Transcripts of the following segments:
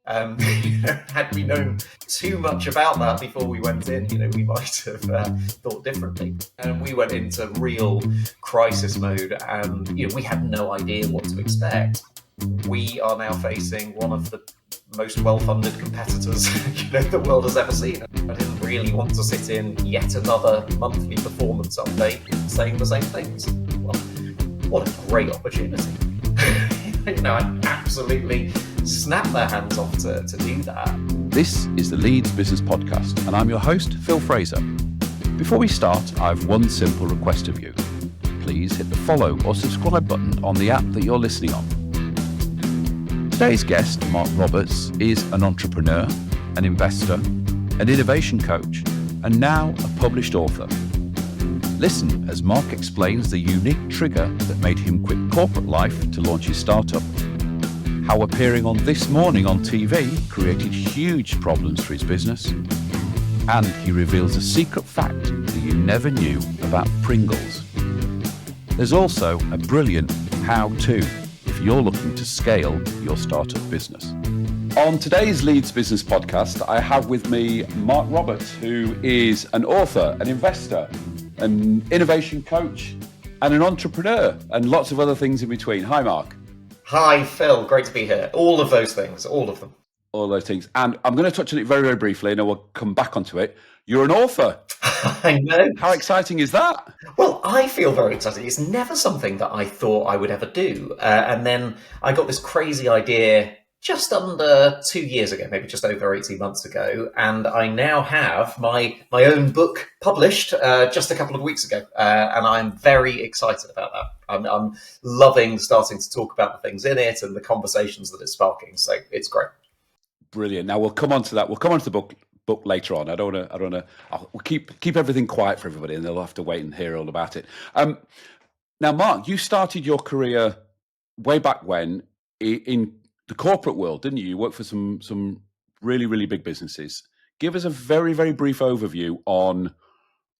Had we known too much about that before we went in, we might have thought differently. And we went into real crisis mode, and we had no idea what to expect. We are now facing one of the most well-funded competitors the world has ever seen. I didn't really want to sit in yet another monthly performance update saying the same things. Well, what a great opportunity. I absolutely snapped their hands off to do that. This is the Leeds Business Podcast, and I'm your host, Phil Fraser. Before we start, I have one simple request of you. Please hit the follow or subscribe button on the app that you're listening on. Today's guest, Mark Roberts, is an entrepreneur, an investor, an innovation coach, and now a published author. Listen as Mark explains the unique trigger that made him quit corporate life to launch his startup, how appearing on This Morning on TV created huge problems for his business, and he reveals a secret fact that you never knew about Pringles. There's also a brilliant how-to if you're looking to scale your startup business. On today's Leeds Business Podcast, I have with me Mark Roberts, who is an author, an investor, an innovation coach, and an entrepreneur, and lots of other things in between. Hi, Mark. Hi, Phil. Great to be here. All of those things, all of them. All those things. And I'm going to touch on it very, very briefly, and I will come back onto it. You're an author. I know. How exciting is that? Well, I feel very excited. It's never something that I thought I would ever do. And then I got this crazy idea just under 2 years ago, maybe just over 18 months ago. And I now have my own book published just a couple of weeks ago. And I'm very excited about that. I'm loving starting to talk about the things in it and the conversations that it's sparking. So it's great. Brilliant. Now we'll come on to that. We'll come on to the book later on. I don't want to. We'll keep everything quiet for everybody, and they'll have to wait and hear all about it. Now, Mark, you started your career way back when in the corporate world, didn't you? You worked for some really, really big businesses. Give us a very, very brief overview on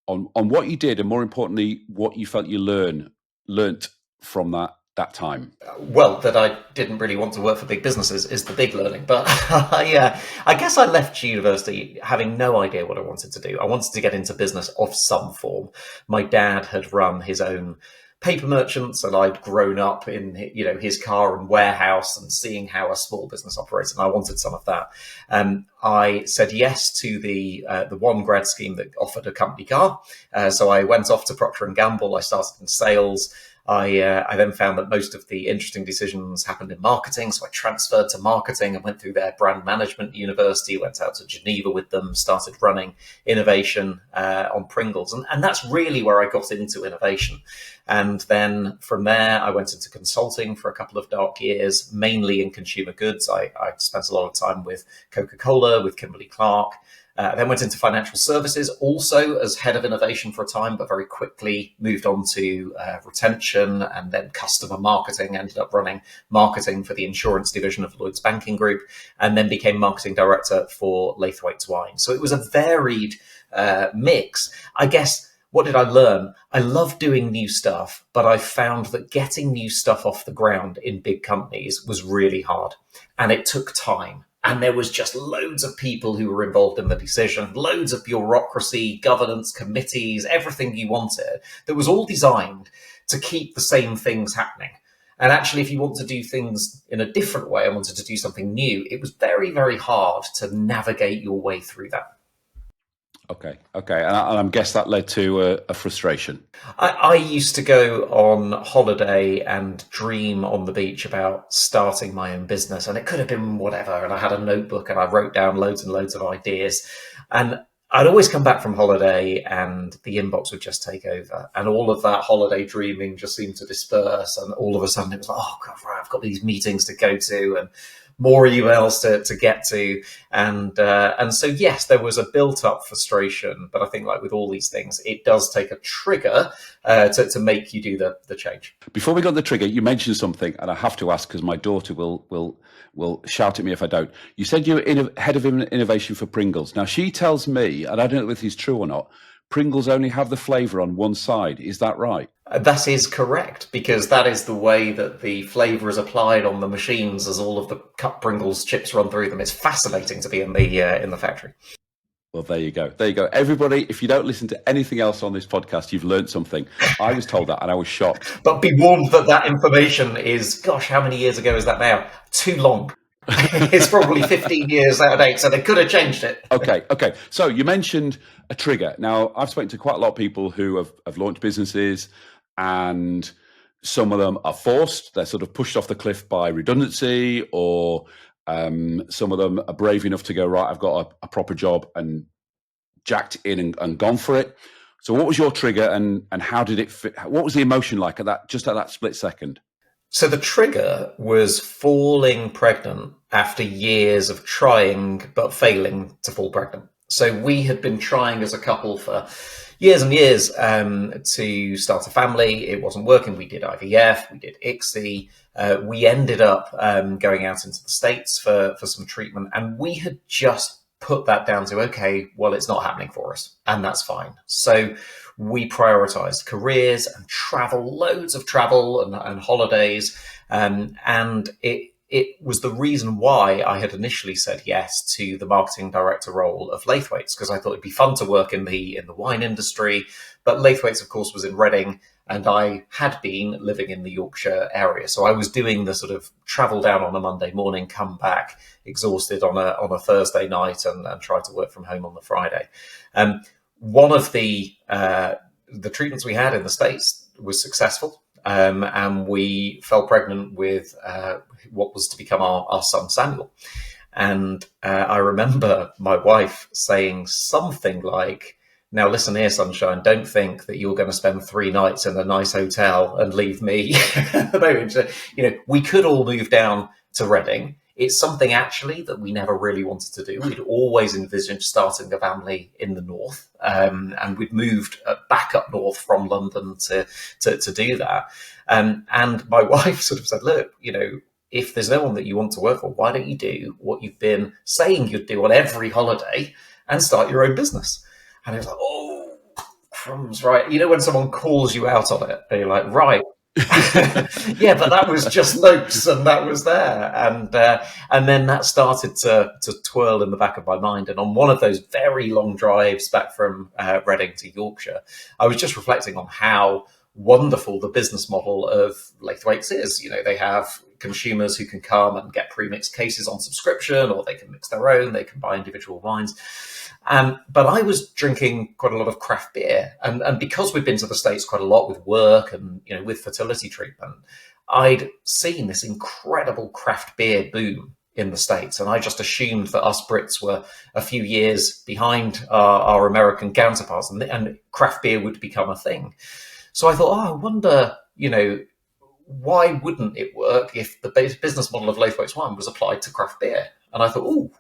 what you did, and more importantly, what you felt you learnt from that time. Well, that I didn't really want to work for big businesses is the big learning. But I guess I left university having no idea what I wanted to do. I wanted to get into business of some form. My dad had run his own paper merchants, and I'd grown up in his car and warehouse and seeing how a small business operates, and I wanted some of that. I said yes to the one grad scheme that offered a company car. So I went off to Procter and Gamble. I started in sales. I then found that most of the interesting decisions happened in marketing. So I transferred to marketing and went through their brand management university, went out to Geneva with them, started running innovation on Pringles. And that's really where I got into innovation. And then from there, I went into consulting for a couple of dark years, mainly in consumer goods. I spent a lot of time with Coca-Cola, with Kimberly-Clark. Then went into financial services, also as head of innovation for a time, but very quickly moved on to retention and then customer marketing. Ended up running marketing for the insurance division of Lloyds Banking Group, and then became marketing director for Laithwaite's Wine. So it was a varied mix. I guess, what did I learn? I love doing new stuff, but I found that getting new stuff off the ground in big companies was really hard, and it took time. And there was just loads of people who were involved in the decision, loads of bureaucracy, governance, committees, everything you wanted, that was all designed to keep the same things happening. And actually, if you want to do things in a different way and wanted to do something new, it was very, very hard to navigate your way through that. Okay. And I guess that led to a frustration. I used to go on holiday and dream on the beach about starting my own business, and it could have been whatever. And I had a notebook and I wrote down loads and loads of ideas. And I'd always come back from holiday and the inbox would just take over. And all of that holiday dreaming just seemed to disperse. And all of a sudden it was like, oh, God, right, I've got these meetings to go to and more emails to get to. And so, yes, there was a built up frustration. But I think, like with all these things, it does take a trigger to make you do the change. Before we got the trigger, you mentioned something, and I have to ask because my daughter will shout at me if I don't. You said you were head of innovation for Pringles. Now, she tells me, and I don't know if this is true or not, Pringles only have the flavour on one side. Is that right? That is correct, because that is the way that the flavour is applied on the machines as all of the cut Pringles chips run through them. It's fascinating to be in the factory. Well, there you go. There you go. Everybody, if you don't listen to anything else on this podcast, you've learned something. I was told that and I was shocked. But be warned that information is, gosh, how many years ago is that now? Too long. It's probably 15 years out of date, so they could have changed it. Okay. So you mentioned a trigger. Now, I've spoken to quite a lot of people who have launched businesses, and some of them are forced. They're sort of pushed off the cliff by redundancy, or some of them are brave enough to go, right, I've got a proper job, and jacked in and gone for it. So what was your trigger, and how did it fit? What was the emotion like at that split second? So the trigger was falling pregnant after years of trying but failing to fall pregnant. So we had been trying as a couple for years and years to start a family. It wasn't working. We did IVF, we did ICSI. We ended up going out into the States for some treatment, and we had just put that down to, okay, well, it's not happening for us, and that's fine. So we prioritized careers and travel, loads of travel and holidays. And it was the reason why I had initially said yes to the marketing director role of Laithwaites, because I thought it'd be fun to work in the wine industry. But Laithwaites, of course, was in Reading, and I had been living in the Yorkshire area. So I was doing the sort of travel down on a Monday morning, come back exhausted on a Thursday night, and try to work from home on the Friday. One of the treatments we had in the States was successful, and we fell pregnant with what was to become our son Samuel. And I remember my wife saying something like, "Now listen here, sunshine, don't think that you're going to spend 3 nights in a nice hotel and leave me." We could all move down to Reading. It's something actually that we never really wanted to do. We'd always envisioned starting a family in the north, and we'd moved back up north from London to do that. And my wife sort of said, "Look, if there's no one that you want to work for, why don't you do what you've been saying you'd do on every holiday and start your own business?" And it was like, oh, crumbs, right? When someone calls you out on it, and you're like, right. Yeah, but that was just notes, and that was there, and then that started to twirl in the back of my mind. And on one of those very long drives back from Reading to Yorkshire, I was just reflecting on how wonderful the business model of Laithwaites is. They have consumers who can come and get pre-mixed cases on subscription, or they can mix their own, they can buy individual wines. But I was drinking quite a lot of craft beer, and because we'd been to the States quite a lot with work and with fertility treatment, I'd seen this incredible craft beer boom in the States, and I just assumed that us Brits were a few years behind our American counterparts, and craft beer would become a thing. So I thought, I wonder, why wouldn't it work if the business model of Laithwaites Wine was applied to craft beer? And I thought,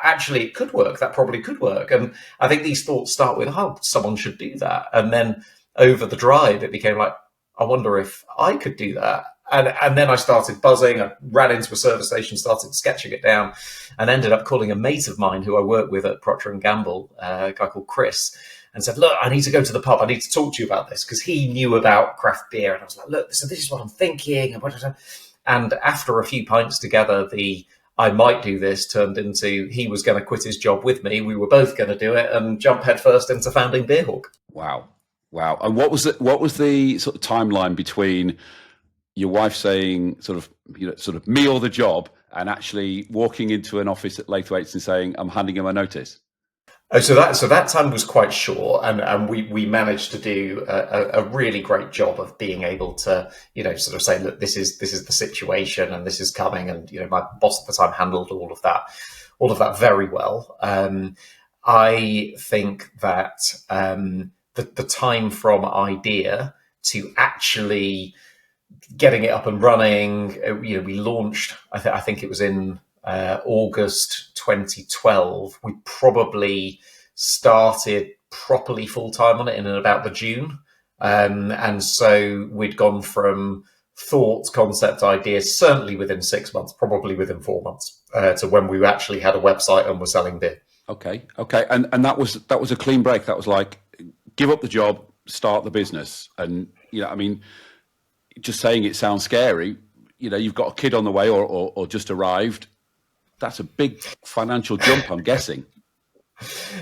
actually, it could work. That probably could work. And I think these thoughts start with, someone should do that. And then over the drive, it became like, I wonder if I could do that. And then I started buzzing. I ran into a service station, started sketching it down, and ended up calling a mate of mine who I work with at Procter & Gamble, a guy called Chris, and said, "Look, I need to go to the pub. I need to talk to you about this," because he knew about craft beer. And I was like, "Look, this is what I'm thinking." And after a few pints together, I might do this turned into he was going to quit his job with me. We were both going to do it and jump headfirst into founding Beerhawk. Wow. And what was the sort of timeline between your wife saying sort of me or the job, and actually walking into an office at Laithwaites and saying, "I'm handing him a notice"? Oh, so that time was quite short, and we managed to do a really great job of being able to sort of say, "Look, this is the situation, and this is coming." And my boss at the time handled all of that very well. I think that the time from idea to actually getting it up and running, we launched. I think it was in August 2012. We probably started properly full time on it in about the June, and so we'd gone from thought, concept, ideas, certainly within 6 months, probably within 4 months, to when we actually had a website and were selling beer. Okay, and that was a clean break. That was like, give up the job, start the business. And, I mean, just saying it sounds scary. You've got a kid on the way or just arrived. That's a big financial jump, I'm guessing.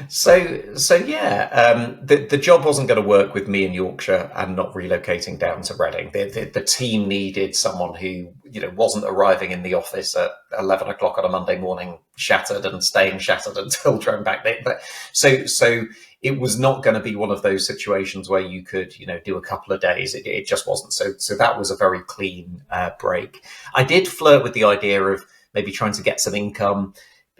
So yeah, the job wasn't going to work with me in Yorkshire and not relocating down to Reading. The team needed someone who wasn't arriving in the office at 11 o'clock on a Monday morning, shattered and staying shattered until drove back. But so it was not going to be one of those situations where you could do a couple of days. It just wasn't. So that was a very clean break. I did flirt with the idea of maybe trying to get some income,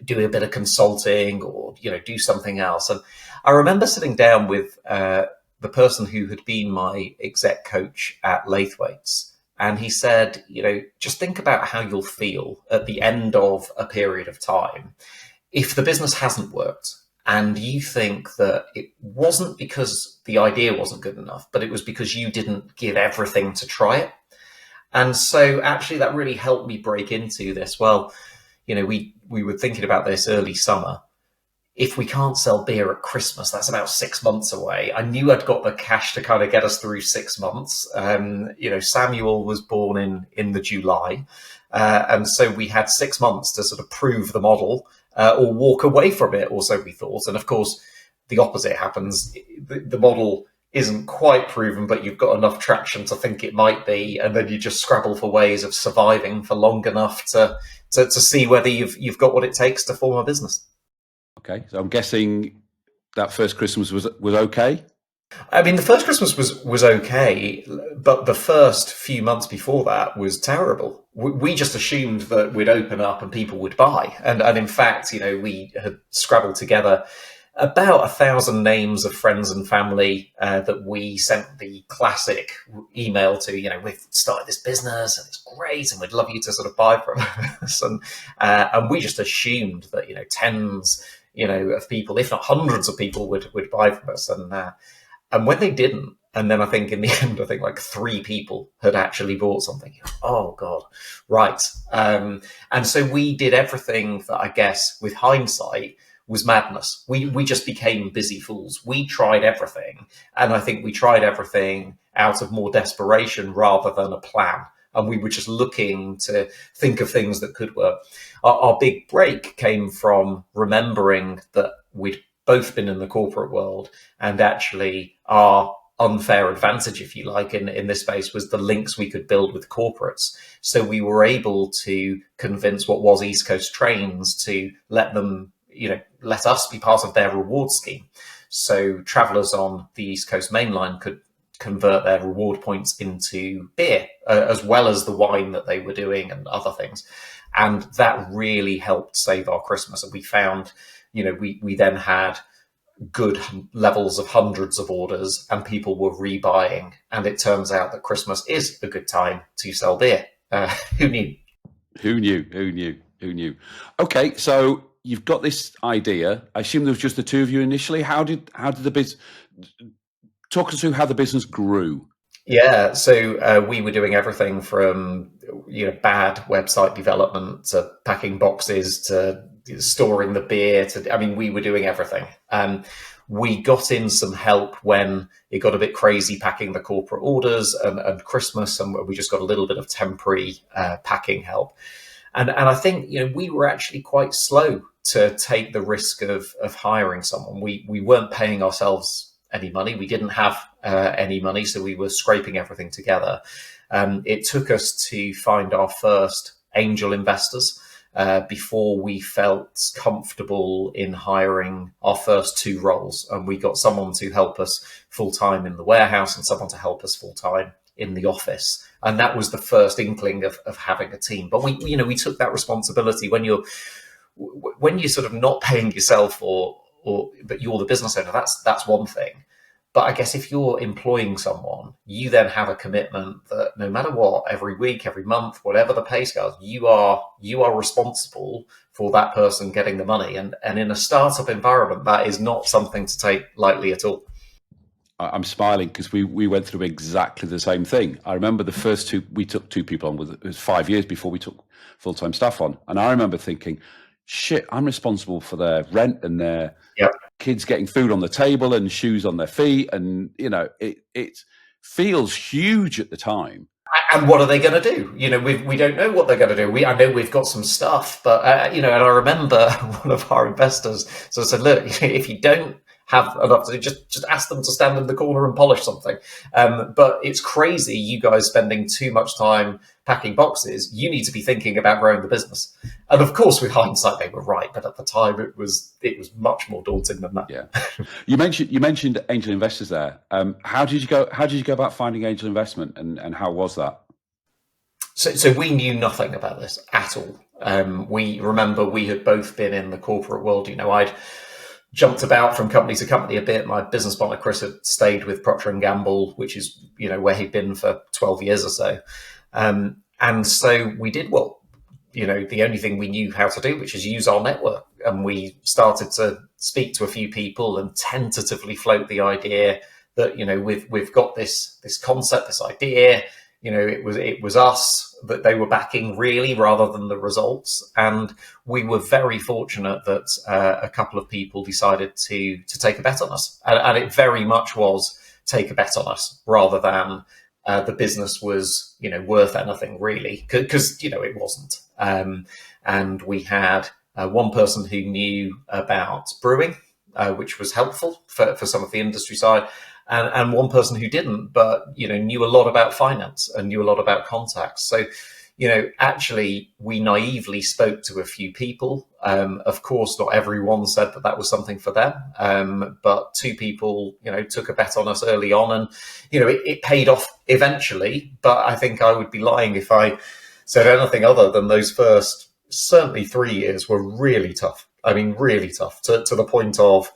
do a bit of consulting, or do something else. And I remember sitting down with the person who had been my exec coach at Lathwaites, and he said, just think about how you'll feel at the end of a period of time if the business hasn't worked and you think that it wasn't because the idea wasn't good enough, but it was because you didn't give everything to try it. And so actually that really helped me break into this. Well, we were thinking about this early summer. If we can't sell beer at Christmas, that's about 6 months away. I knew I'd got the cash to kind of get us through 6 months. Samuel was born in the July. And so we had 6 months to sort of prove the model or walk away from it, or so we thought. And of course, the opposite happens. The model isn't quite proven, but you've got enough traction to think it might be. And then you just scrabble for ways of surviving for long enough to see whether you've got what it takes to form a business. Okay, so I'm guessing that first Christmas was okay? I mean, the first Christmas was okay, but the first few months before that was terrible. We just assumed that we'd open up and people would buy. And in fact, we had scrabbled together about 1,000 names of friends and family that we sent the classic email to. We've started this business and it's great and we'd love you to sort of buy from us. And we just assumed that tens of people, if not hundreds of people, would buy from us. And when they didn't, and then I think in the end, like 3 people had actually bought something. Oh God, right. And so we did everything that I guess with hindsight was madness. We just became busy fools. We tried everything. And I think we tried everything out of more desperation rather than a plan. And we were just looking to think of things that could work. Our big break came from remembering that we'd both been in the corporate world, and actually our unfair advantage, if you like, in this space was the links we could build with corporates. So we were able to convince what was East Coast Trains to let them let us be part of their reward scheme. So travellers on the East Coast Main Line could convert their reward points into beer, as well as the wine that they were doing and other things. And that really helped save our Christmas. And we found, we then had good levels of hundreds of orders and people were rebuying. And it turns out that Christmas is a good time to sell beer. Who knew? Who knew? Okay, so you've got this idea. I assume there was just the two of you initially. How did the business? Talk us through how the business grew. Yeah, so we were doing everything from bad website development to packing boxes to storing the beer. We were doing everything. We got in some help when it got a bit crazy packing the corporate orders and Christmas, and we just got a little bit of temporary packing help. And I think we were actually quite slow to take the risk of hiring someone. We weren't paying ourselves any money. We didn't have any money, so we were scraping everything together. It took us to find our first angel investors before we felt comfortable in hiring our first 2 roles. And we got someone to help us full-time in the warehouse and someone to help us full-time in the office. And that was the first inkling of having a team. But we took that responsibility when you're sort of not paying yourself but you're the business owner. That's one thing. But I guess if you're employing someone, you then have a commitment that no matter what, every week, every month, whatever the pay scale, you are responsible for that person getting the money. And in a startup environment, that is not something to take lightly at all. I'm smiling because we went through exactly the same thing. I remember the first 2, we took 2 people on, it was 5 years before we took full-time staff on. And I remember thinking, shit, I'm responsible for their rent and their kids getting food on the table and shoes on their feet, and it feels huge at the time. And what are they going to do? We don't know what they're going to do. I know we've got some stuff, but and I remember one of our investors sort of said, "Look, if you don't have enough to do, just ask them to stand in the corner and polish something." But it's crazy, you guys spending too much time packing boxes. You need to be thinking about growing the business. And of course, with hindsight, they were right. But at the time, it was much more daunting than that. Yeah, you mentioned angel investors there. How did you go about finding angel investment, and how was that? So we knew nothing about this at all. We had both been in the corporate world. I'd jumped about from company to company a bit. My business partner Chris had stayed with Procter & Gamble, which is where he'd been for 12 years or so. And so we did the only thing we knew how to do, which is use our network. And we started to speak to a few people and tentatively float the idea that, we've got this concept, this idea, it was us that they were backing really, rather than the results. And we were very fortunate that a couple of people decided to take a bet on us. And it very much was take a bet on us, rather than the business was, worth anything really, because, it wasn't. And we had one person who knew about brewing, which was helpful for some of the industry side. And one person who didn't, but, knew a lot about finance and knew a lot about contacts. So, actually, we naively spoke to a few people. Of course, not everyone said that was something for them. But two people, took a bet on us early on, and, it paid off eventually. But I think I would be lying if I said anything other than those first, certainly 3 years were really tough. I mean, really tough, to the point of,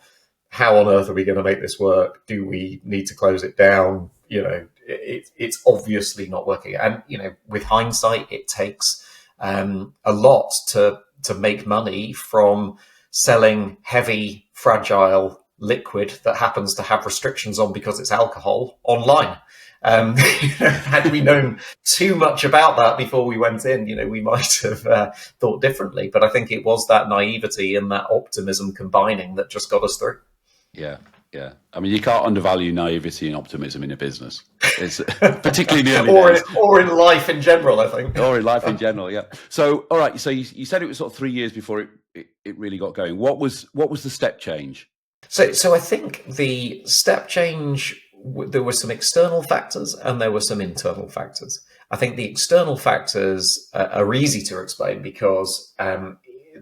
how on earth are we going to make this work? Do we need to close it down? It's obviously not working. And, with hindsight, it takes a lot to make money from selling heavy, fragile liquid that happens to have restrictions on because it's alcohol online. Had we known too much about that before we went in, we might have thought differently. But I think it was that naivety and that optimism combining that just got us through. Yeah. I mean, you can't undervalue naivety and optimism in a business. It's particularly in the early days. Or in life in general, I think. Or in life in general, yeah. So, all right. So you said it was sort of 3 years before it really got going. What was the step change? So I think the step change, there were some external factors and there were some internal factors. I think the external factors are easy to explain because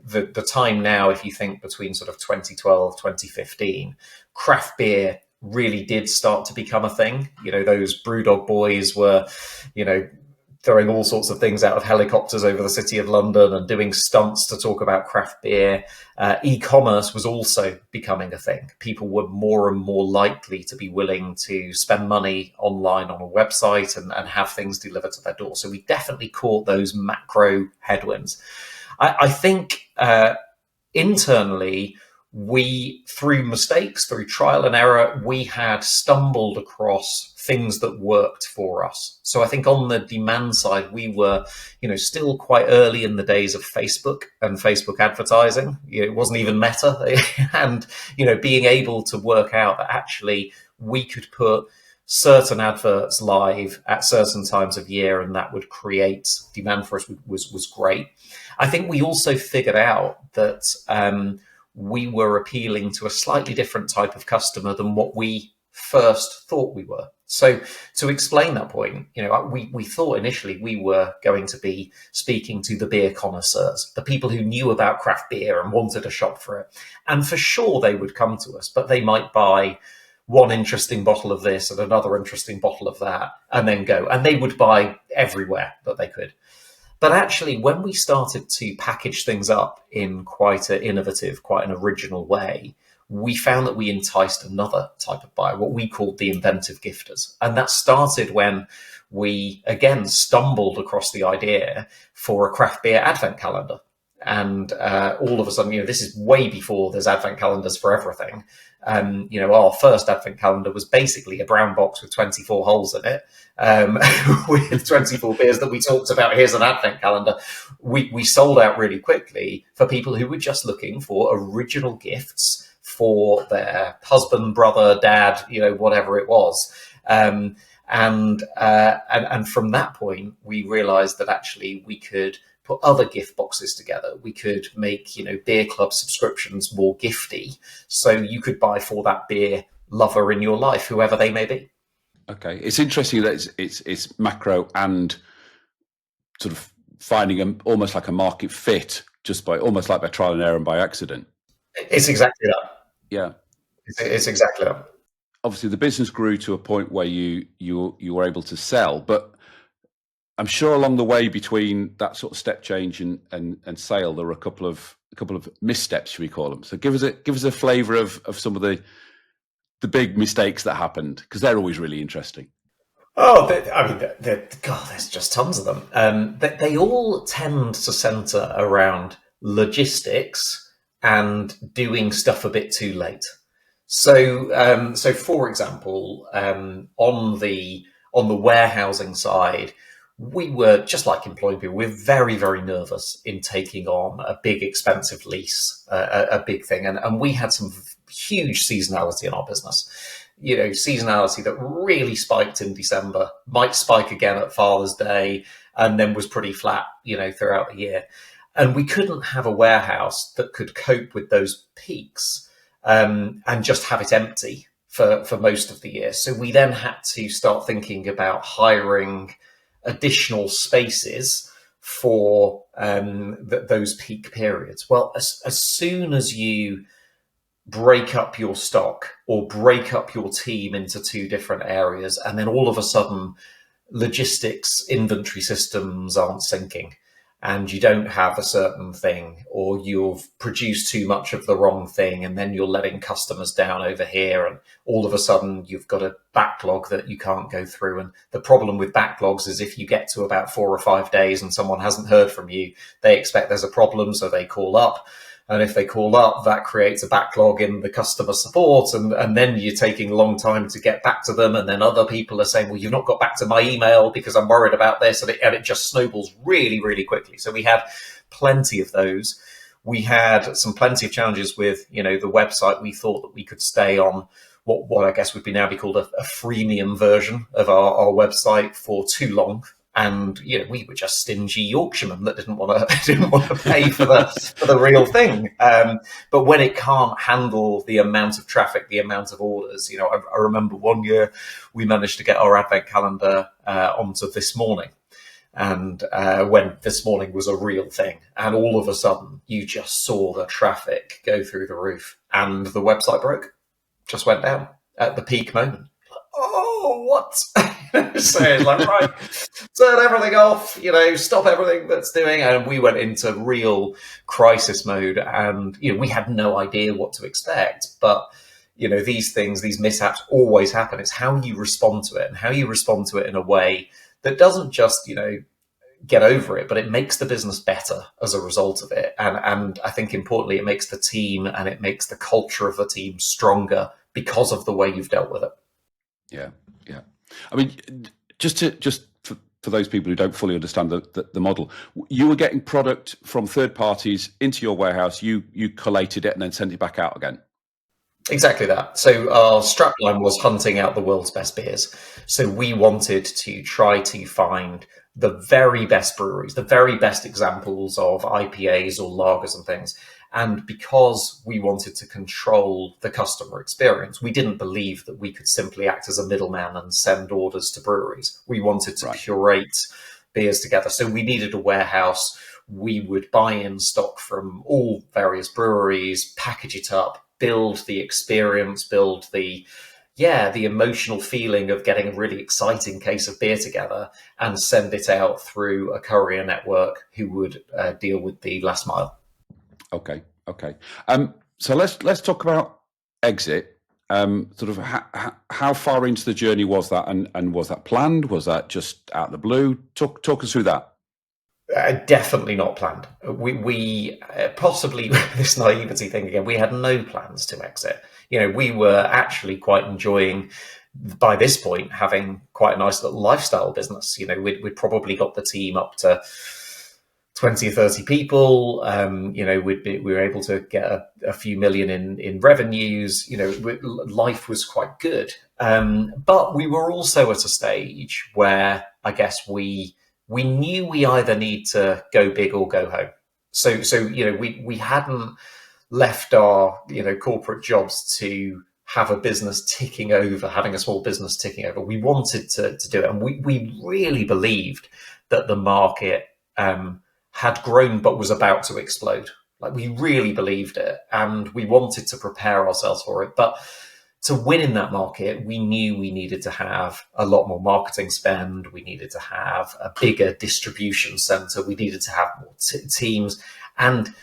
the time now, if you think between sort of 2012, 2015, craft beer really did start to become a thing. Those Brewdog boys were, throwing all sorts of things out of helicopters over the city of London and doing stunts to talk about craft beer. E-commerce was also becoming a thing. People were more and more likely to be willing to spend money online on a website and have things delivered to their door. So we definitely caught those macro headwinds. I think internally, we, through mistakes, through trial and error, we had stumbled across things that worked for us. So I think on the demand side, we were, still quite early in the days of Facebook and Facebook advertising. It wasn't even Meta. And, being able to work out that actually we could put certain adverts live at certain times of year and that would create demand for us was great. I think we also figured out that we were appealing to a slightly different type of customer than what we first thought we were. So to explain that point, we thought initially we were going to be speaking to the beer connoisseurs, the people who knew about craft beer and wanted to shop for it. And for sure they would come to us, but they might buy one interesting bottle of this and another interesting bottle of that and then go. And they would buy everywhere that they could. But actually, when we started to package things up in quite an innovative, quite an original way, we found that we enticed another type of buyer, what we called the inventive gifters. And that started when we, again, stumbled across the idea for a craft beer advent calendar. And all of a sudden, this is way before there's advent calendars for everything. Our first advent calendar was basically a brown box with 24 holes in it, with 24 beers that we talked about. Here's an advent calendar. We sold out really quickly for people who were just looking for original gifts for their husband, brother, dad, whatever it was. And from that point, we realized that actually we could put other gift boxes together. We could make, beer club subscriptions more gifty. So you could buy for that beer lover in your life, whoever they may be. Okay. It's interesting that it's macro and sort of finding almost like a market fit, just by almost like by trial and error and by accident. It's exactly that. Yeah. It's exactly that. Obviously, the business grew to a point where you were able to sell, but I'm sure along the way between that sort of step change and sale, there were a couple of missteps, should we call them? So give us a flavour of some of the big mistakes that happened, because they're always really interesting. Oh, God, there's just tons of them. They all tend to centre around logistics and doing stuff a bit too late. So for example, on the warehousing side, we were just like employing people. We're very, very nervous in taking on a big, expensive lease, a big thing, and we had some huge seasonality in our business. Seasonality that really spiked in December, might spike again at Father's Day, and then was pretty flat, throughout the year. And we couldn't have a warehouse that could cope with those peaks, and just have it empty for most of the year. So we then had to start thinking about hiring additional spaces for those peak periods. Well, as soon as you break up your stock or break up your team into two different areas, and then all of a sudden logistics inventory systems aren't syncing, and you don't have a certain thing, or you've produced too much of the wrong thing, and then you're letting customers down over here, and all of a sudden you've got a backlog that you can't go through. And the problem with backlogs is if you get to about 4 or 5 days and someone hasn't heard from you, they expect there's a problem, so they call up. And if they call up, that creates a backlog in the customer support, and then you're taking a long time to get back to them. And then other people are saying, well, you've not got back to my email because I'm worried about this. And it just snowballs really, really quickly. So we had plenty of those. We had plenty of challenges with, the website. We thought that we could stay on what I guess would now be called a freemium version of our website for too long. And we were just stingy Yorkshiremen that didn't want to pay for the real thing. But when it can't handle the amount of traffic, the amount of orders, I remember one year we managed to get our advent calendar onto This Morning, and when This Morning was a real thing, and all of a sudden you just saw the traffic go through the roof, and the website broke, just went down at the peak moment. Oh, what? So it's like, right, turn everything off, stop everything that's doing. And we went into real crisis mode, and, we had no idea what to expect. But, these things, these mishaps always happen. It's how you respond to it, and how you respond to it in a way that doesn't just, get over it, but it makes the business better as a result of it. And I think importantly, it makes the team and it makes the culture of the team stronger because of the way you've dealt with it. Yeah. Yeah. I mean, just for those people who don't fully understand the model, you were getting product from third parties into your warehouse, you collated it and then sent it back out again. Exactly that. So our strapline was hunting out the world's best beers. So we wanted to try to find the very best breweries, the very best examples of IPAs or lagers and things. And because we wanted to control the customer experience, we didn't believe that we could simply act as a middleman and send orders to breweries. We wanted to curate beers together. So we needed a warehouse. We would buy in stock from all various breweries, package it up, build the experience, build the emotional feeling of getting a really exciting case of beer together, and send it out through a courier network who would deal with the last mile. Okay. So let's talk about exit. Sort of how far into the journey was that, and was that planned? Was that just out of the blue? Talk us through that. Definitely not planned. We possibly this naivety thing again. We had no plans to exit. We were actually quite enjoying, by this point, having quite a nice little lifestyle business. We'd probably got the team up to 20 or 30 people. We were able to get a few million in revenues. Life was quite good. But we were also at a stage where I guess we knew we either need to go big or go home. So we hadn't left our corporate jobs to have a business ticking over, having a small business ticking over. We wanted to do it, and we really believed that the market had grown but was about to explode. Like, we really believed it, and we wanted to prepare ourselves for it. But to win in that market, we knew we needed to have a lot more marketing spend. We needed to have a bigger distribution center. We needed to have more teams. And,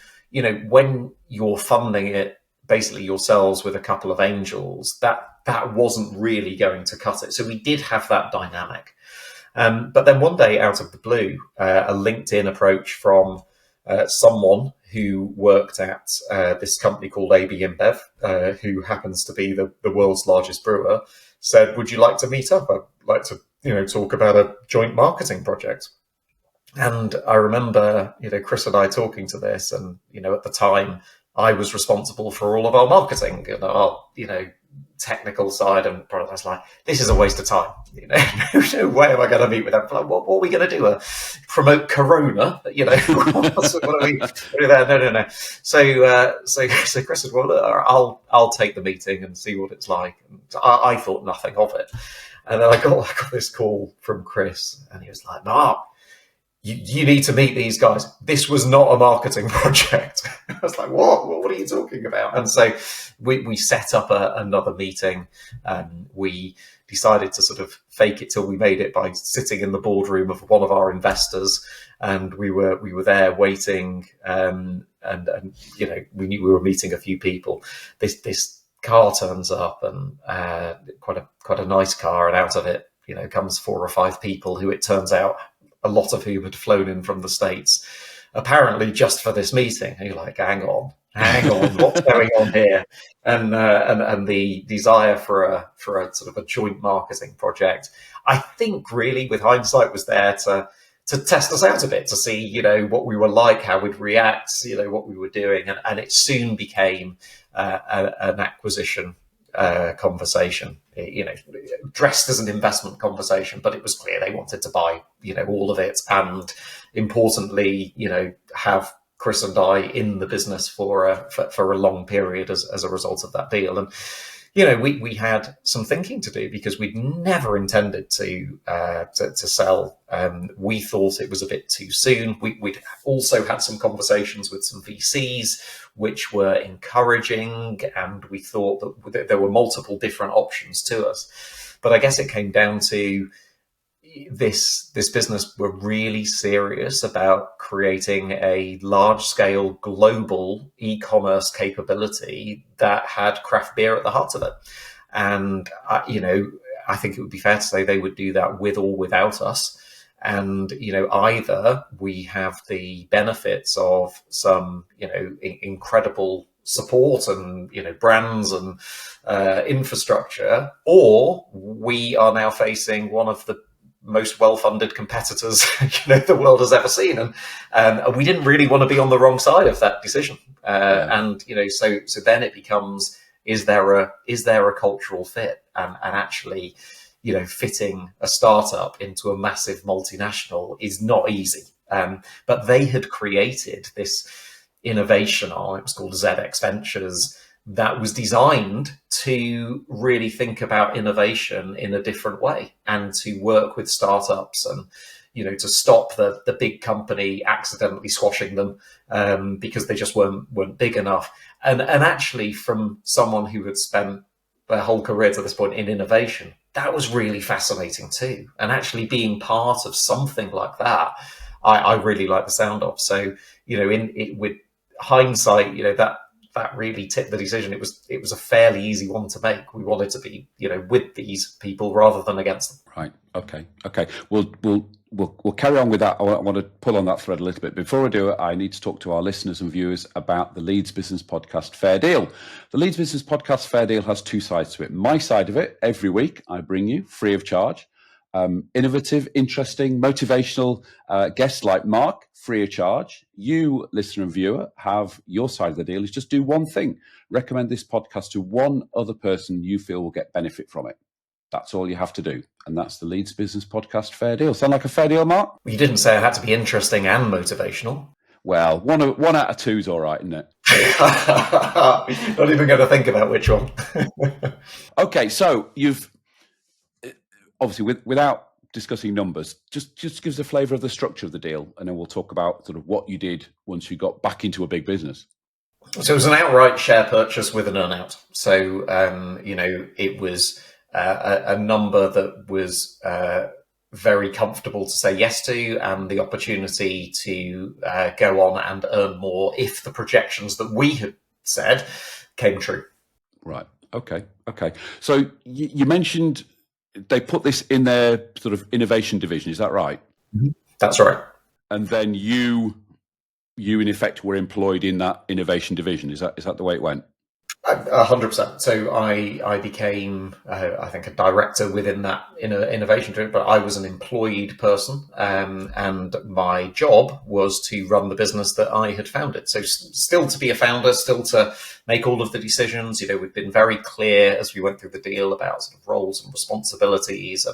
when you're funding it basically yourselves with a couple of angels, that wasn't really going to cut it. So we did have that dynamic. But then one day, out of the blue, a LinkedIn approach from someone who worked at this company called AB InBev, who happens to be the world's largest brewer, said, "Would you like to meet up? I'd like to, talk about a joint marketing project." And I remember, Chris and I talking to this, and, at the time, I was responsible for all of our marketing and our, technical side and product. I was like, this is a waste of time. No way am I going to meet with them. Like, what are we going to do? Promote Corona? What are we do there? No. So Chris said, "Well, look, I'll take the meeting and see what it's like." And I thought nothing of it. And then I got this call from Chris, and he was like, "Mark, you need to meet these guys. This was not a marketing project." I was like, what are you talking about? And so we set up another meeting. We decided to sort of fake it till we made it by sitting in the boardroom of one of our investors. And we were there waiting. And we knew we were meeting a few people. This car turns up, and quite a nice car. And out of it, comes 4 or 5 people who, it turns out, a lot of whom had flown in from the States, apparently just for this meeting. And you're like, hang on, what's going on here? And the desire for a sort of a joint marketing project, I think really with hindsight was there to test us out a bit, to see, what we were like, how we'd react, what we were doing. And it soon became an acquisition conversation, dressed as an investment conversation, but it was clear they wanted to buy, all of it, and importantly, have Chris and I in the business for a long period as a result of that deal. And we had some thinking to do, because we'd never intended to sell. We thought it was a bit too soon. We'd also had some conversations with some VCs, which were encouraging, and we thought that there were multiple different options to us. But I guess it came down to this business were really serious about creating a large-scale global e-commerce capability that had craft beer at the heart of it. And, I think it would be fair to say they would do that with or without us. And, either we have the benefits of some, incredible support and, brands and infrastructure, or we are now facing one of the most well-funded competitors the world has ever seen, and we didn't really want to be on the wrong side of that decision. And so then it becomes, is there a cultural fit, and actually fitting a startup into a massive multinational is not easy. But they had created this innovation arm, it was called ZX Ventures, that was designed to really think about innovation in a different way, and to work with startups, and to stop the big company accidentally squashing them because they just weren't big enough. And actually, from someone who had spent their whole career to this point in innovation, that was really fascinating too. And actually being part of something like that, I really like the sound of. So with hindsight, that really tipped the decision. It was a fairly easy one to make. We wanted to be, with these people rather than against them. Right. Okay. We'll carry on with that. I want to pull on that thread a little bit. Before I do it, I need to talk to our listeners and viewers about the Leeds Business Podcast Fair Deal. The Leeds Business Podcast Fair Deal has 2 sides to it. My side of it, every week I bring you, free of charge, innovative, interesting, motivational guests like Mark, free of charge. You, listener and viewer, have your side of the deal is just do one thing. Recommend this podcast to one other person you feel will get benefit from it. That's all you have to do. And that's the Leeds Business Podcast Fair Deal. Sound like a fair deal, Mark? You didn't say it had to be interesting and motivational. Well, one out of two is all right, isn't it? Not even going to think about which one. Okay, so you've obviously, without discussing numbers, just give us a flavour of the structure of the deal, and then we'll talk about sort of what you did once you got back into a big business. So it was an outright share purchase with an earn-out. So, it was a number that was very comfortable to say yes to, and the opportunity to go on and earn more if the projections that we had said came true. Right. Okay. So you mentioned they put this in their sort of innovation division. Is that right? That's right. And then you in effect were employed in that innovation division. Is that the way it went? 100%. So I became, I think, a director within that innovation group, but I was an employed person, and my job was to run the business that I had founded. So still to be a founder, still to make all of the decisions. We've been very clear as we went through the deal about sort of roles and responsibilities,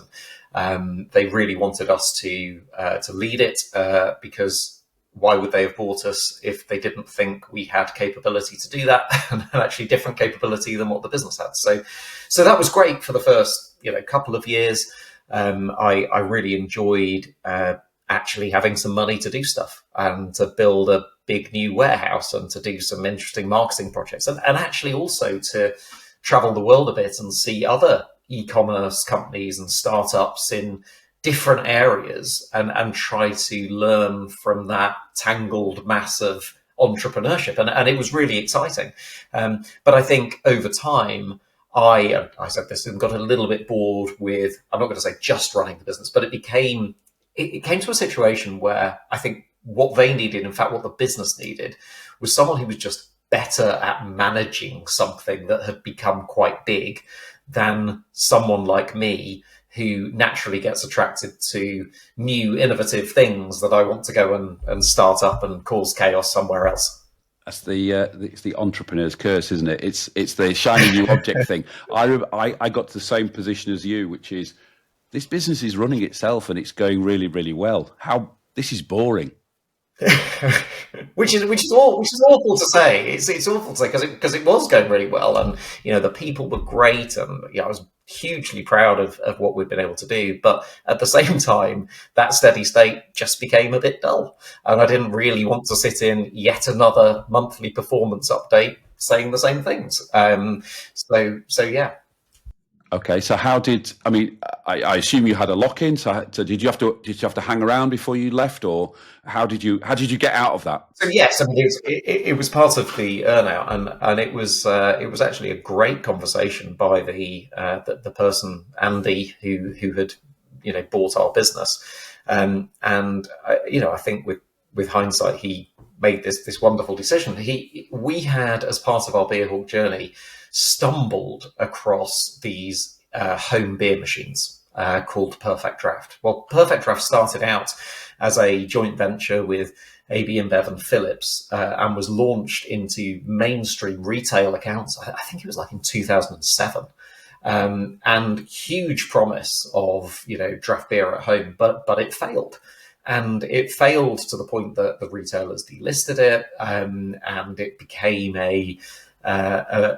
and they really wanted us to lead it because why would they have bought us if they didn't think we had capability to do that, and actually different capability than what the business had? So that was great for the first couple of years. I really enjoyed actually having some money to do stuff and to build a big new warehouse and to do some interesting marketing projects, and actually also to travel the world a bit and see other e-commerce companies and startups in different areas and try to learn from that tangled mass of entrepreneurship. And it was really exciting. But I think over time, I said this and got a little bit bored with, I'm not going to say just running the business, but it came to a situation where I think what they needed, in fact, what the business needed, was someone who was just better at managing something that had become quite big than someone like me, who naturally gets attracted to new, innovative things that I want to go and start up and cause chaos somewhere else. That's it's the entrepreneur's curse, isn't it? It's the shiny new object thing. I got to the same position as you, which is this business is running itself and it's going really, really well. This is boring. which is awful to say. It's awful to say because it was going really well, and the people were great, and I was hugely proud of what we've been able to do. But at the same time, that steady state just became a bit dull, and I didn't really want to sit in yet another monthly performance update saying the same things. So yeah. Okay, so I assume you had a lock-in. So did you have to hang around before you left, or how did you get out of that? So yes, it was part of the earnout, and it was actually a great conversation by the person, Andy, who had bought our business, and I think with hindsight he made this wonderful decision. We had, as part of our Beer.Org journey, stumbled across these home beer machines called Perfect Draft. Well, Perfect Draft started out as a joint venture with AB InBev and Philips, and was launched into mainstream retail accounts. I think it was like in 2007, and huge promise of draft beer at home, but it failed. And it failed to the point that the retailers delisted it, and it became a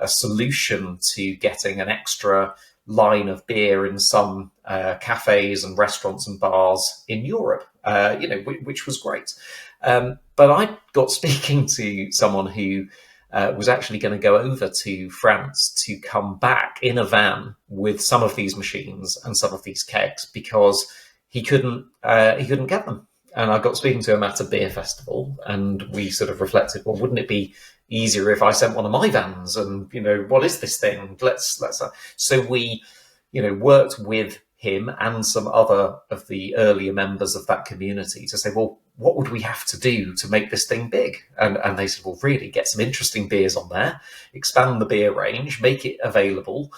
solution to getting an extra line of beer in some cafes and restaurants and bars in Europe, which was great. But I got speaking to someone who was actually going to go over to France to come back in a van with some of these machines and some of these kegs because he couldn't get them. And I got speaking to him at a beer festival, and we sort of reflected, well, wouldn't it be easier if I sent one of my vans? And what is this thing? Let's. So we, worked with him and some other of the earlier members of that community to say, well, what would we have to do to make this thing big? And they said, well, really get some interesting beers on there, expand the beer range, make it available,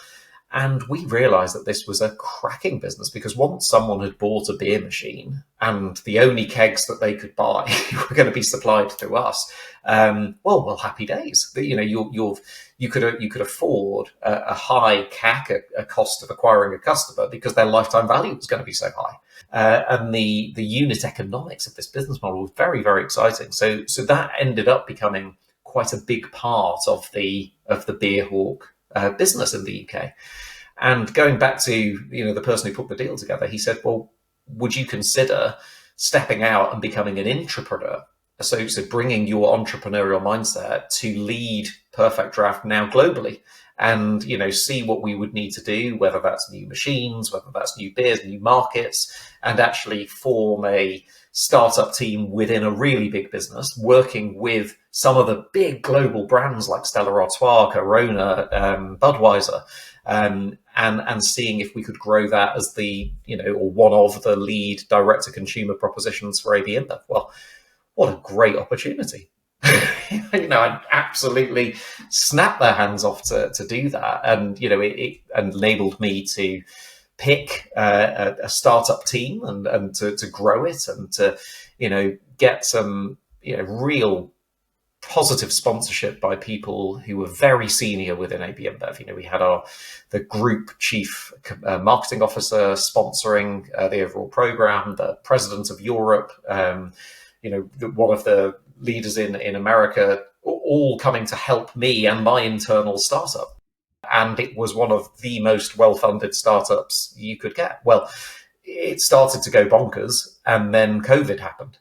And we realized that this was a cracking business because once someone had bought a beer machine and the only kegs that they could buy were going to be supplied through us, well, happy days. You know, you could afford a high CAC, a cost of acquiring a customer, because their lifetime value was going to be so high. And the unit economics of this business model was very, very exciting. So that ended up becoming quite a big part of the Beer Hawk business in the UK. And going back to, you know, the person who put the deal together, he said, well, would you consider stepping out and becoming an intrapreneur? So bringing your entrepreneurial mindset to lead Perfect Draft now globally, and, you know, see what we would need to do, whether that's new machines, whether that's new beers, new markets, and actually form a startup team within a really big business, working with some of the big global brands like Stella Artois, Corona, Budweiser, and seeing if we could grow that as the, you know, or one of the lead direct to consumer propositions for AB InBev. Well, what a great opportunity. You know, I absolutely snapped their hands off to do that. And, you know, it enabled me to pick a startup team and to grow it, and to, you know, get some, you know, real positive sponsorship by people who were very senior within AB InBev. You know, we had the group chief marketing officer sponsoring the overall program, the president of Europe, you know, one of the leaders in America, all coming to help me and my internal startup. And it was one of the most well-funded startups you could get. Well, it started to go bonkers, and then COVID happened.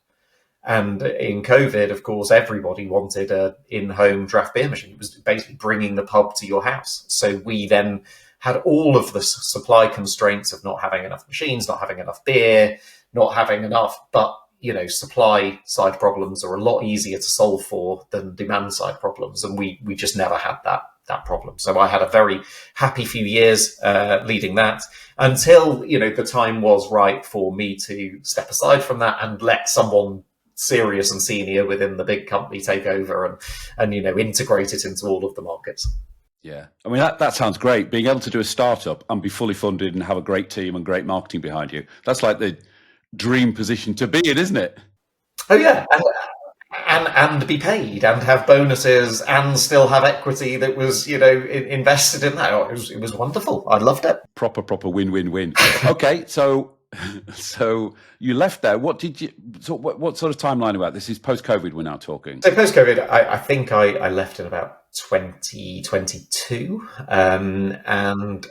And in COVID, of course, everybody wanted an in-home draft beer machine. It was basically bringing the pub to your house. So we then had all of the supply constraints of not having enough machines, not having enough beer, not having enough, but, you know, supply side problems are a lot easier to solve for than demand side problems. And we just never had that problem. So I had a very happy few years leading that, until, you know, the time was right for me to step aside from that and let someone serious and senior within the big company take over and you know, integrate it into all of the markets. Yeah, I mean, that sounds great. Being able to do a startup and be fully funded and have a great team and great marketing behind you, that's like the dream position to be in, isn't it? Oh yeah, and be paid and have bonuses and still have equity that was, you know, invested in that. It was wonderful. I loved it. Proper win-win-win. Okay, so you left there. What sort of timeline about this? Is post-COVID we're now talking? So post-COVID, I think I left in about 2022, and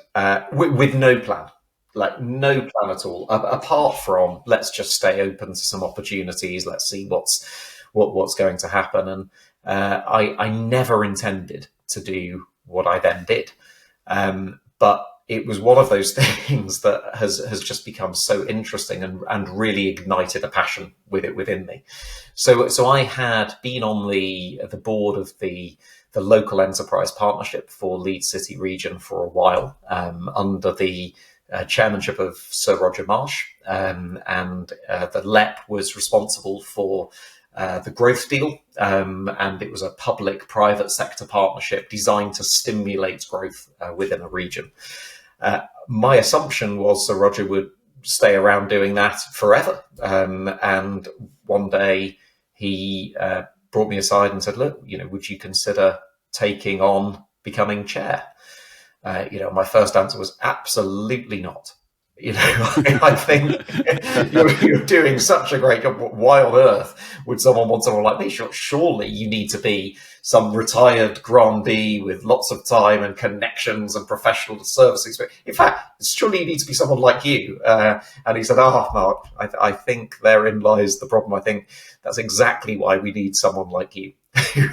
with no plan. Like no plan at all, apart from let's just stay open to some opportunities. Let's see what's going to happen. And I never intended to do what I then did, but it was one of those things that has just become so interesting and really ignited a passion within me. So I had been on the board of the local enterprise partnership for Leeds City region for a while, under the chairmanship of Sir Roger Marsh, and the LEP was responsible for the growth deal, and it was a public-private sector partnership designed to stimulate growth within a region. My assumption was Sir Roger would stay around doing that forever, and one day he brought me aside and said, look, you know, would you consider taking on becoming chair? You know, my first answer was absolutely not. You know, I think you're doing such a great job. Why on earth would someone want someone like me? Surely you need to be some retired grandee with lots of time and connections and professional service experience. In fact, surely you need to be someone like you. And he said, Mark, I think therein lies the problem. I think that's exactly why we need someone like you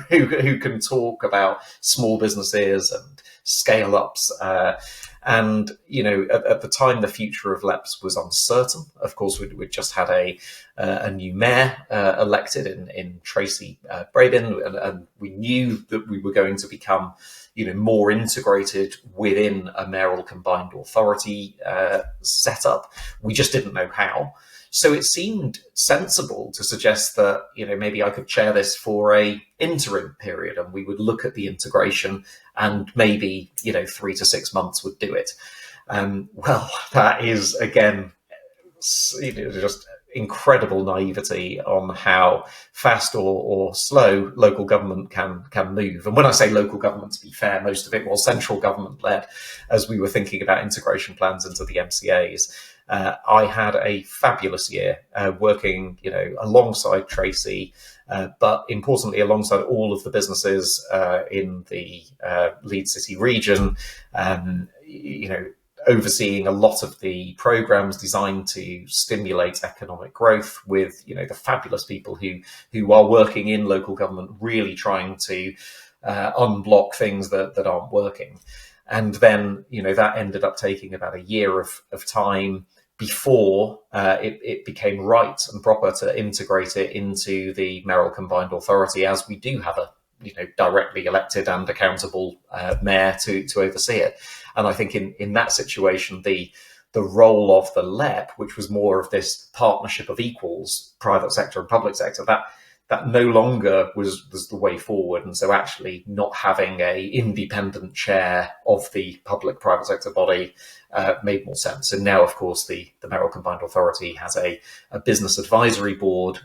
who can talk about small businesses and scale ups. And, you know, at the time, the future of LEPs was uncertain. Of course, we'd just had a new mayor elected in Tracy Brabin, and we knew that we were going to become, you know, more integrated within a mayoral combined authority setup. We just didn't know how. So it seemed sensible to suggest that, maybe I could chair this for a interim period, and we would look at the integration, and maybe, 3 to 6 months would do it. Well, that is, again, just incredible naivety on how fast or slow local government can move. And when I say local government, to be fair, most of it was central government led as we were thinking about integration plans into the MCAs. I had a fabulous year working, alongside Tracy, but importantly alongside all of the businesses in the Leeds City region, overseeing a lot of the programs designed to stimulate economic growth with, the fabulous people who are working in local government, really trying to unblock things that aren't working. And then, that ended up taking about a year of time before it became right and proper to integrate it into the Merrill Combined Authority, as we do have a directly elected and accountable mayor to oversee it. And I think in that situation, the role of the LEP, which was more of this partnership of equals, private sector and public sector, that no longer was the way forward. And so actually not having a independent chair of the public-private sector body made more sense. And now, of course, the Merrill Combined Authority has a business advisory board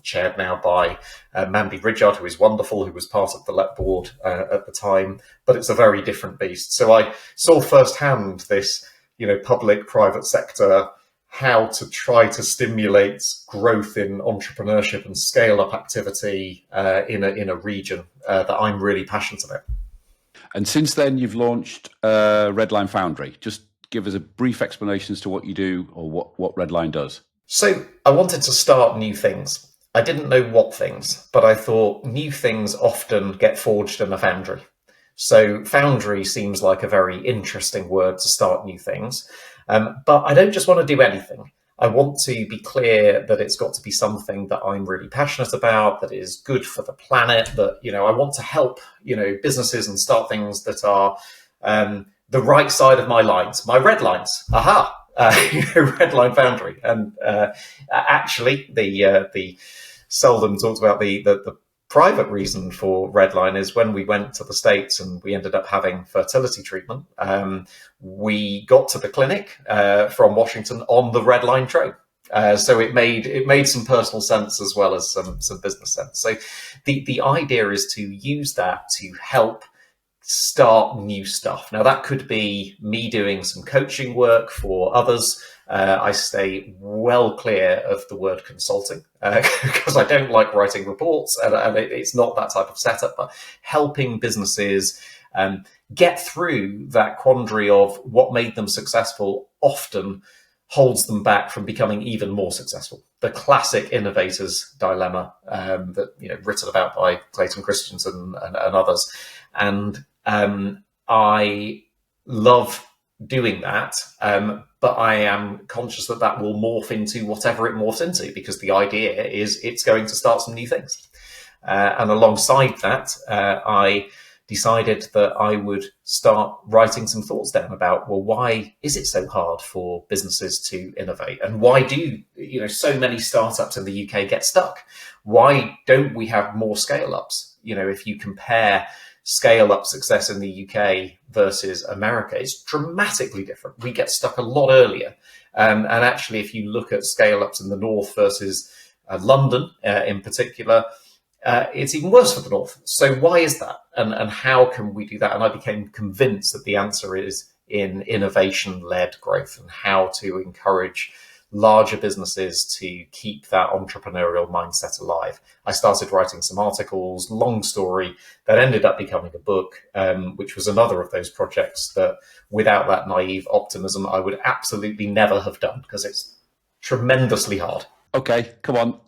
chaired now by Mandy Ridyard, who is wonderful, who was part of the LEP board at the time. But it's a very different beast. So I saw firsthand this, public-private sector, how to try to stimulate growth in entrepreneurship and scale up activity in a region that I'm really passionate about. And since then, you've launched Redline Foundry. Just give us a brief explanation as to what you do or what Redline does. So I wanted to start new things. I didn't know what things, but I thought new things often get forged in a foundry. So foundry seems like a very interesting word to start new things. But I don't just want to do anything. I want to be clear that it's got to be something that I'm really passionate about, that is good for the planet, that, I want to help, businesses and start things that are the right side of my lines, my red lines. Aha! Redline Foundry. And actually, the seldom talked about the private reason for Redline is when we went to the States and we ended up having fertility treatment. We got to the clinic from Washington on the Redline train. So it made some personal sense as well as some business sense. So the idea is to use that to help start new stuff. Now that could be me doing some coaching work for others. I stay well clear of the word consulting because I don't like writing reports, and it's not that type of setup, but helping businesses get through that quandary of what made them successful often holds them back from becoming even more successful. The classic innovator's dilemma that written about by Clayton Christensen and others. And I love doing that, but I am conscious that will morph into whatever it morphs into, because the idea is it's going to start some new things. And alongside that, I decided that I would start writing some thoughts down about, well, why is it so hard for businesses to innovate? And why do, so many startups in the UK get stuck? Why don't we have more scale-ups? If you compare scale-up success in the UK versus America, it's dramatically different. We get stuck a lot earlier. And actually, if you look at scale-ups in the North versus London in particular, it's even worse for the North. So why is that? And how can we do that? And I became convinced that the answer is in innovation-led growth and how to encourage larger businesses to keep that entrepreneurial mindset alive. I started writing some articles, long story, that ended up becoming a book, which was another of those projects that without that naive optimism, I would absolutely never have done, because it's tremendously hard. Okay, come on.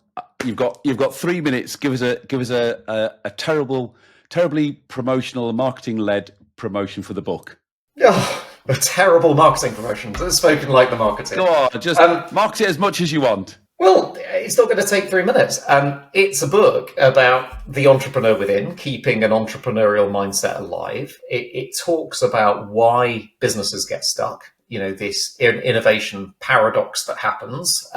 You've got 3 minutes. Give us a terribly promotional, marketing-led promotion for the book. Oh, a terrible marketing promotion. It's spoken like the marketer. Go on, just market it as much as you want. Well, it's not going to take 3 minutes. It's a book about the entrepreneur within, keeping an entrepreneurial mindset alive. It talks about why businesses get stuck. this innovation paradox that happens.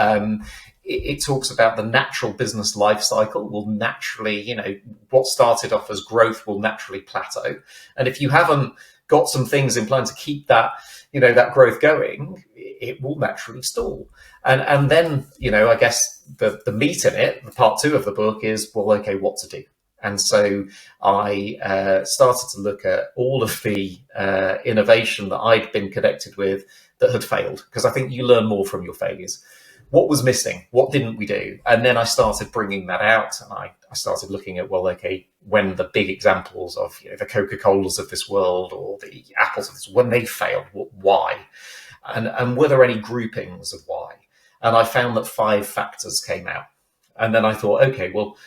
It talks about the natural business life cycle will naturally, what started off as growth will naturally plateau. And if you haven't got some things in plan to keep that, that growth going, it will naturally stall. And then, I guess the meat in it, the part 2 of the book is, well, okay, what to do? And so I started to look at all of the innovation that I'd been connected with that had failed, because I think you learn more from your failures. What was missing? What didn't we do? And then I started bringing that out, and I started looking at, well, okay, when the big examples of the Coca-Colas of this world or the Apples of this, when they failed, why? And were there any groupings of why? And I found that 5 factors came out. And then I thought, okay, well,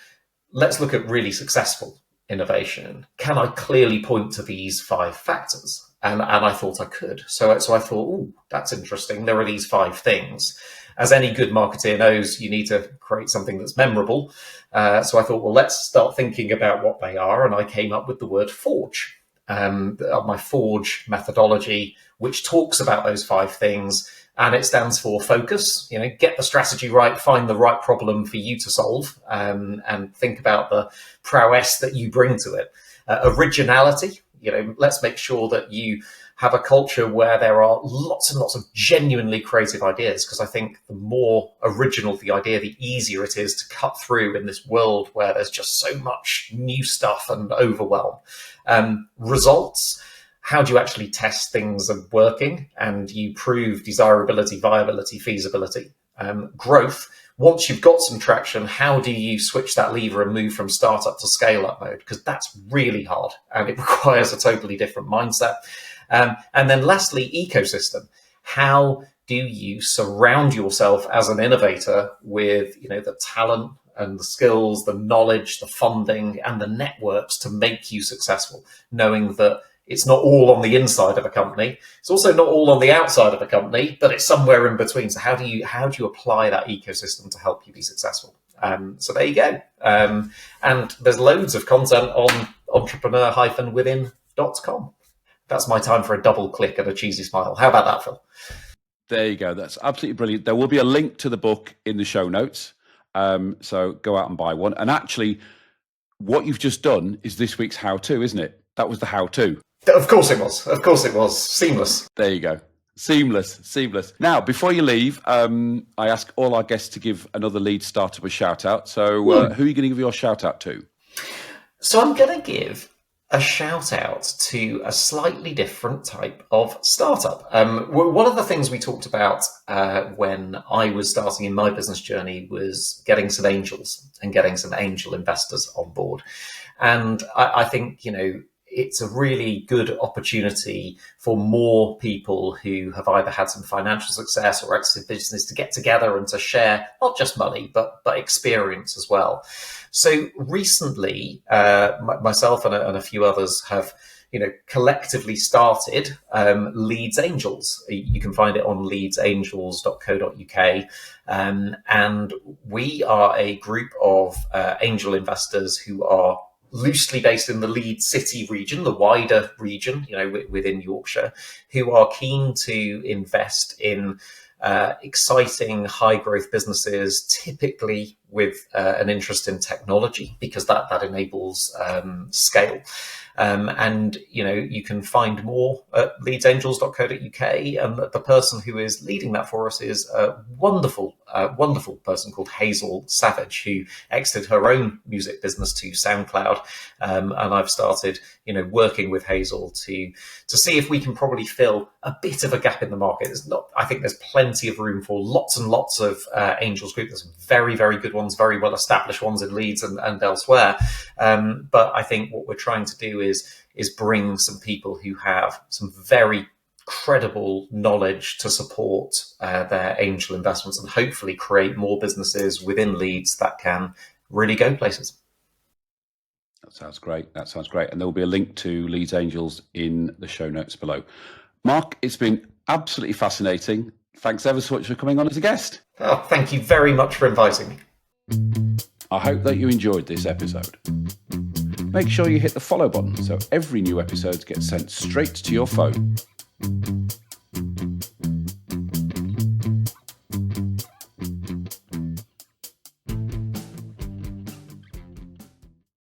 let's look at really successful innovation. Can I clearly point to these 5 factors? And I thought I could. So I thought, oh, that's interesting. There are these 5 things. As any good marketeer knows, you need to create something that's memorable. So I thought, well, let's start thinking about what they are. And I came up with the word Forge, my Forge methodology, which talks about those 5 things. And it stands for focus, get the strategy right, find the right problem for you to solve, and think about the prowess that you bring to it. Originality, let's make sure that you have a culture where there are lots and lots of genuinely creative ideas, because I think the more original the idea, the easier it is to cut through in this world where there's just so much new stuff and overwhelm. Results. How do you actually test things are working and you prove desirability, viability, feasibility? Growth. Once you've got some traction, how do you switch that lever and move from startup to scale up mode? Because that's really hard and it requires a totally different mindset. And then lastly, ecosystem. How do you surround yourself as an innovator with, the talent and the skills, the knowledge, the funding, and the networks to make you successful, knowing that it's not all on the inside of a company. It's also not all on the outside of a company, but it's somewhere in between. So how do you apply that ecosystem to help you be successful? So there you go. And there's loads of content on entrepreneur-within.com. That's my time for a double click and a cheesy smile. How about that, Phil? There you go. That's absolutely brilliant. There will be a link to the book in the show notes. So go out and buy one. And actually, what you've just done is this week's how-to, isn't it? That was the how-to. Of course it was. Of course it was. Seamless. There you go. Seamless. Now, before you leave, I ask all our guests to give another Leeds startup a shout out. So who are you going to give your shout out to? So I'm going to give a shout out to a slightly different type of startup. One of the things we talked about when I was starting in my business journey was getting some angels and getting some angel investors on board. And I think, it's a really good opportunity for more people who have either had some financial success or exited business to get together and to share not just money, but experience as well. So recently, myself and a few others have, collectively started Leeds Angels. You can find it on leedsangels.co.uk. And we are a group of angel investors who are loosely based in the Leeds city region, the wider region, within Yorkshire, who are keen to invest in exciting high growth businesses, typically with an interest in technology, because that enables scale. And you can find more at leedsangels.co.uk, and the person who is leading that for us is a wonderful person called Hazel Savage, who exited her own music business to SoundCloud, and I've started working with Hazel to see if we can probably fill a bit of a gap in the market. I think there's plenty of room for lots and lots of angels group. There's very, very good ones, very well established ones in Leeds and elsewhere, but I think what we're trying to do is bring some people who have some very credible knowledge to support their angel investments and hopefully create more businesses within Leeds that can really go places. That sounds great. And there will be a link to Leeds Angels in the show notes below. Mark, it's been absolutely fascinating. Thanks ever so much for coming on as a guest. Oh, thank you very much for inviting me. I hope that you enjoyed this episode. Make sure you hit the follow button so every new episode gets sent straight to your phone.